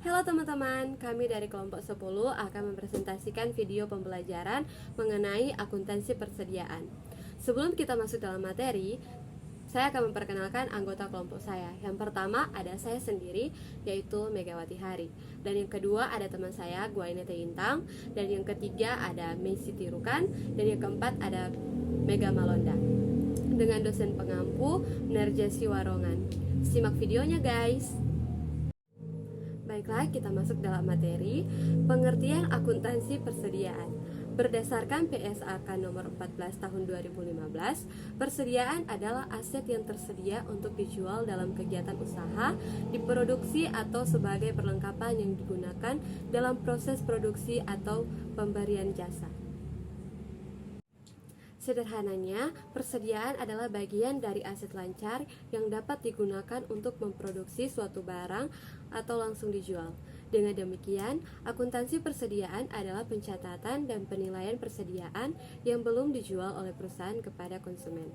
Halo teman-teman, kami dari kelompok 10 akan mempresentasikan video pembelajaran mengenai akuntansi persediaan. Sebelum kita masuk dalam materi, saya akan memperkenalkan anggota kelompok saya. Yang pertama ada saya sendiri, yaitu Megawati Hari. Dan yang kedua ada teman saya, Guainete Intang. Dan yang ketiga ada Messi Tirukan. Dan yang keempat ada Mega Malonda. Dengan dosen pengampu, Nerjasi Warongan. Simak videonya guys. Baiklah, kita masuk dalam materi pengertian akuntansi persediaan. Berdasarkan PSAK nomor 14 tahun 2015, persediaan adalah aset yang tersedia untuk dijual dalam kegiatan usaha, diproduksi atau sebagai perlengkapan yang digunakan dalam proses produksi atau pemberian jasa. Sederhananya, persediaan adalah bagian dari aset lancar yang dapat digunakan untuk memproduksi suatu barang atau langsung dijual. Dengan demikian, akuntansi persediaan adalah pencatatan dan penilaian persediaan yang belum dijual oleh perusahaan kepada konsumen.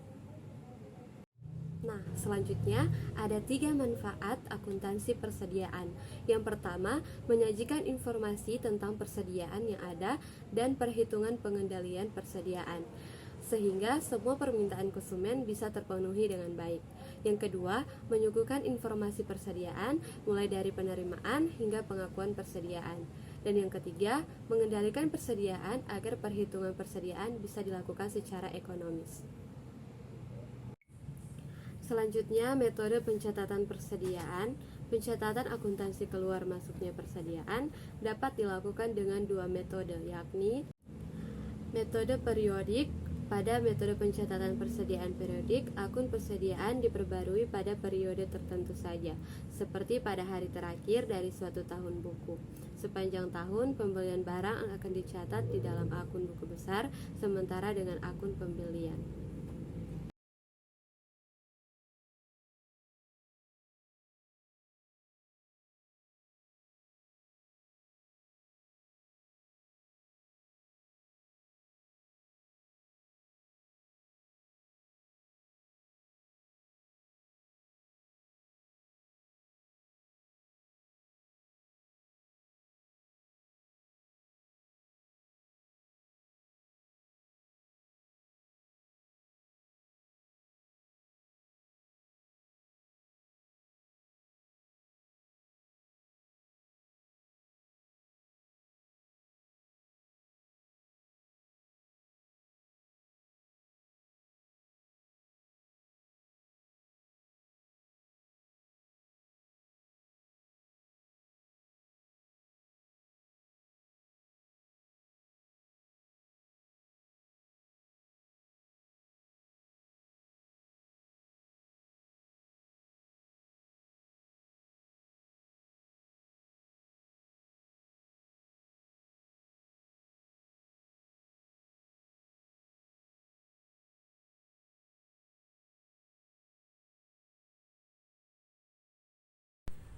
Nah, selanjutnya ada 3 manfaat akuntansi persediaan. Yang pertama, menyajikan informasi tentang persediaan yang ada dan perhitungan pengendalian persediaan, sehingga semua permintaan konsumen bisa terpenuhi dengan baik. Yang kedua, menyuguhkan informasi persediaan mulai dari penerimaan hingga pengakuan persediaan. Dan yang ketiga, mengendalikan persediaan agar perhitungan persediaan bisa dilakukan secara ekonomis. Selanjutnya, metode pencatatan persediaan. Pencatatan akuntansi keluar masuknya persediaan dapat dilakukan dengan 2 metode, yakni metode periodik. Pada metode pencatatan persediaan periodik, akun persediaan diperbarui pada periode tertentu saja, seperti pada hari terakhir dari suatu tahun buku. Sepanjang tahun, pembelian barang akan dicatat di dalam akun buku besar, sementara dengan akun pembelian.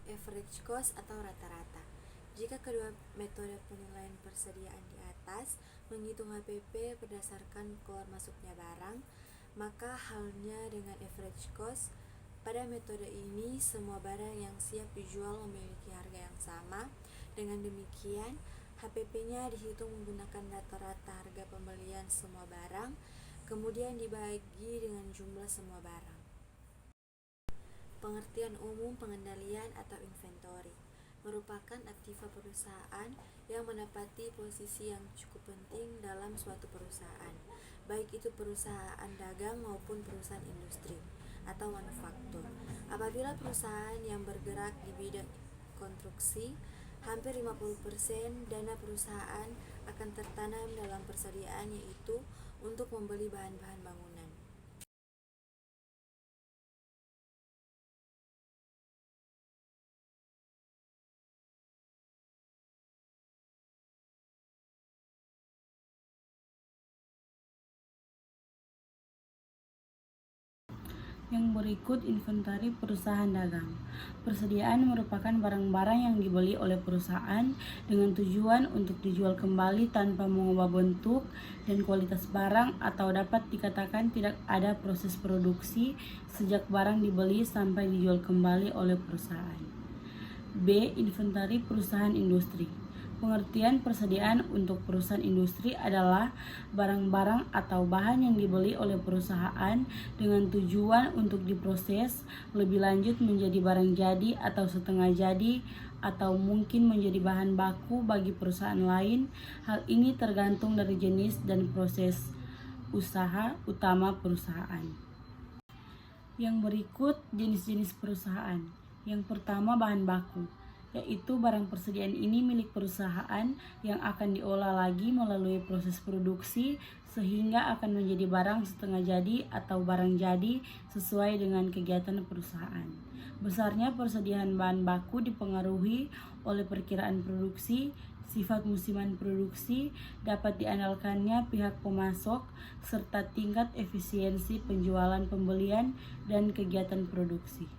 Average cost atau rata-rata. Jika kedua metode penilaian persediaan di atas menghitung HPP berdasarkan keluar masuknya barang, maka halnya dengan average cost. Pada metode ini, semua barang yang siap dijual memiliki harga yang sama. Dengan demikian, HPP-nya dihitung menggunakan rata-rata harga pembelian semua barang, kemudian dibagi dengan jumlah semua barang. Pengertian umum pengendalian atau inventory merupakan aktiva perusahaan yang menempati posisi yang cukup penting dalam suatu perusahaan, baik itu perusahaan dagang maupun perusahaan industri atau manufaktur. Apabila perusahaan yang bergerak di bidang konstruksi, hampir 50% dana perusahaan akan tertanam dalam persediaan, yaitu untuk membeli bahan-bahan bangunan. Yang berikut inventari perusahaan dagang. Persediaan merupakan barang-barang yang dibeli oleh perusahaan dengan tujuan untuk dijual kembali tanpa mengubah bentuk dan kualitas barang, atau dapat dikatakan tidak ada proses produksi sejak barang dibeli sampai dijual kembali oleh perusahaan. B. Inventari perusahaan industri. Pengertian persediaan untuk perusahaan industri adalah barang-barang atau bahan yang dibeli oleh perusahaan dengan tujuan untuk diproses lebih lanjut menjadi barang jadi atau setengah jadi atau mungkin menjadi bahan baku bagi perusahaan lain. Hal ini tergantung dari jenis dan proses usaha utama perusahaan. Yang berikut jenis-jenis perusahaan. Yang pertama, bahan baku, yaitu barang persediaan ini milik perusahaan yang akan diolah lagi melalui proses produksi sehingga akan menjadi barang setengah jadi atau barang jadi sesuai dengan kegiatan perusahaan. Besarnya persediaan bahan baku dipengaruhi oleh perkiraan produksi, sifat musiman produksi, dapat diandalkannya pihak pemasok, serta tingkat efisiensi penjualan pembelian dan kegiatan produksi.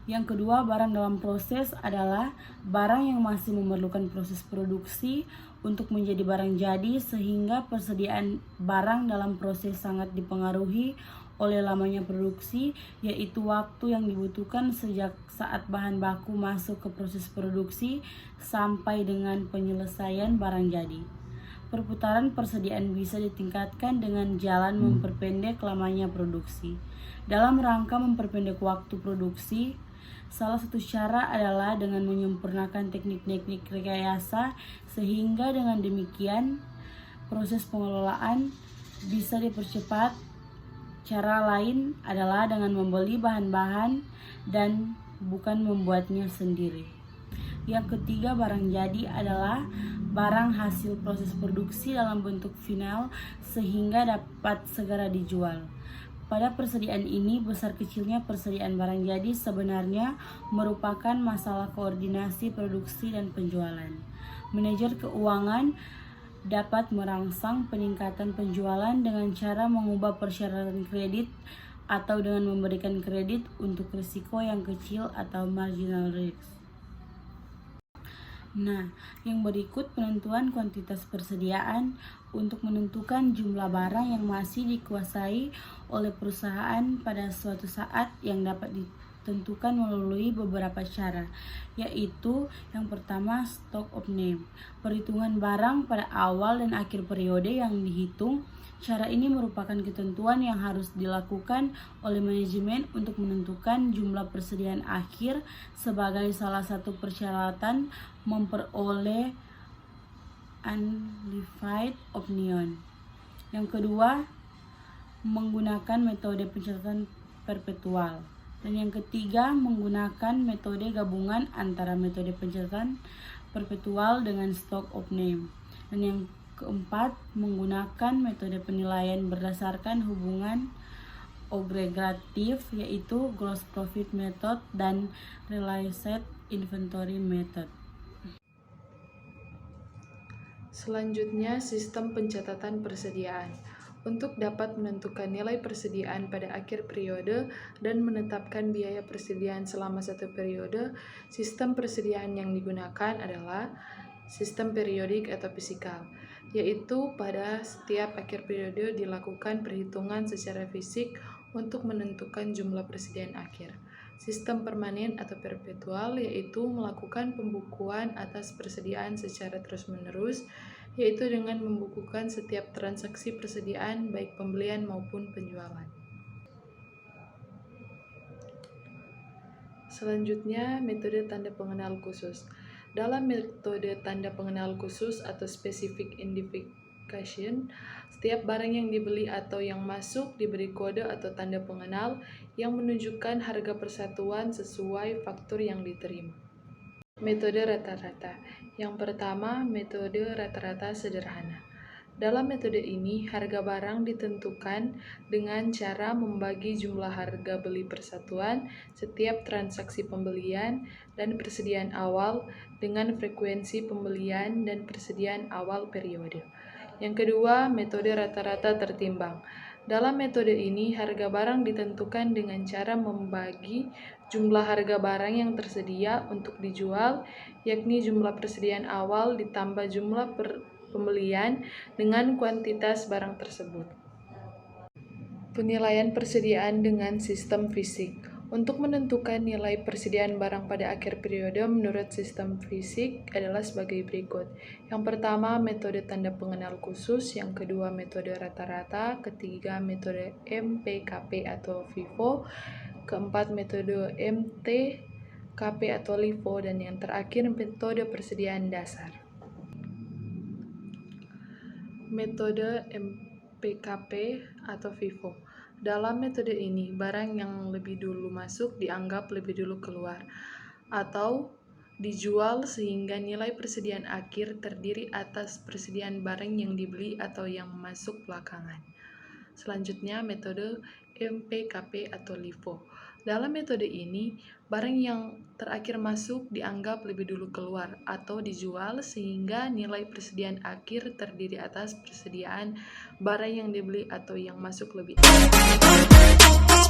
Yang kedua, barang dalam proses adalah barang yang masih memerlukan proses produksi untuk menjadi barang jadi sehingga persediaan barang dalam proses sangat dipengaruhi oleh lamanya produksi, yaitu waktu yang dibutuhkan sejak saat bahan baku masuk ke proses produksi sampai dengan penyelesaian barang jadi. Perputaran persediaan bisa ditingkatkan dengan jalan memperpendek lamanya produksi. Dalam rangka memperpendek waktu produksi, salah satu cara adalah dengan menyempurnakan teknik-teknik rekayasa sehingga dengan demikian proses pengelolaan bisa dipercepat. Cara lain adalah dengan membeli bahan-bahan dan bukan membuatnya sendiri. Yang ketiga, barang jadi adalah barang hasil proses produksi dalam bentuk final sehingga dapat segera dijual. Pada persediaan ini, besar kecilnya persediaan barang jadi sebenarnya merupakan masalah koordinasi produksi dan penjualan. Manajer keuangan dapat merangsang peningkatan penjualan dengan cara mengubah persyaratan kredit atau dengan memberikan kredit untuk risiko yang kecil atau marginal risk. Nah, yang berikut penentuan kuantitas persediaan untuk menentukan jumlah barang yang masih dikuasai oleh perusahaan pada suatu saat yang dapat ditentukan melalui beberapa cara, yaitu yang pertama, stock of name, perhitungan barang pada awal dan akhir periode yang dihitung. Cara ini merupakan ketentuan yang harus dilakukan oleh manajemen untuk menentukan jumlah persediaan akhir sebagai salah satu persyaratan memperoleh undivided opinion. Yang kedua, menggunakan metode pencatatan perpetual. Dan yang ketiga, menggunakan metode gabungan antara metode pencatatan perpetual dengan stock of name. Dan yang keempat, menggunakan metode penilaian berdasarkan hubungan agregatif, yaitu gross profit method dan realized inventory method. Selanjutnya, sistem pencatatan persediaan. Untuk dapat menentukan nilai persediaan pada akhir periode dan menetapkan biaya persediaan selama satu periode, sistem persediaan yang digunakan adalah sistem periodik atau fisikal, yaitu pada setiap akhir periode dilakukan perhitungan secara fisik untuk menentukan jumlah persediaan akhir. Sistem permanen atau perpetual yaitu melakukan pembukuan atas persediaan secara terus-menerus, yaitu dengan membukukan setiap transaksi persediaan baik pembelian maupun penjualan. Selanjutnya, metode tanda pengenal khusus. Dalam metode tanda pengenal khusus atau specific identification, setiap barang yang dibeli atau yang masuk diberi kode atau tanda pengenal yang menunjukkan harga persatuan sesuai faktur yang diterima. Metode rata-rata. Yang pertama, metode rata-rata sederhana. Dalam metode ini, harga barang ditentukan dengan cara membagi jumlah harga beli persatuan setiap transaksi pembelian dan persediaan awal dengan frekuensi pembelian dan persediaan awal periode. Yang kedua, metode rata-rata tertimbang. Dalam metode ini, harga barang ditentukan dengan cara membagi jumlah harga barang yang tersedia untuk dijual, yakni jumlah persediaan awal ditambah jumlah pembelian dengan kuantitas barang tersebut. Penilaian persediaan dengan sistem fisik. Untuk menentukan nilai persediaan barang pada akhir periode menurut sistem fisik adalah sebagai berikut. Yang pertama, metode tanda pengenal khusus. Yang kedua, metode rata-rata. Ketiga, metode MPKP atau FIFO. Keempat, metode MTKP atau LIFO. Dan yang terakhir, metode persediaan dasar. Metode MPKP atau FIFO. Dalam metode ini, barang yang lebih dulu masuk dianggap lebih dulu keluar atau dijual sehingga nilai persediaan akhir terdiri atas persediaan barang yang dibeli atau yang masuk belakangan. Selanjutnya, metode MPKP atau LIFO. Dalam metode ini, barang yang terakhir masuk dianggap lebih dulu keluar atau dijual sehingga nilai persediaan akhir terdiri atas persediaan barang yang dibeli atau yang masuk lebih awal.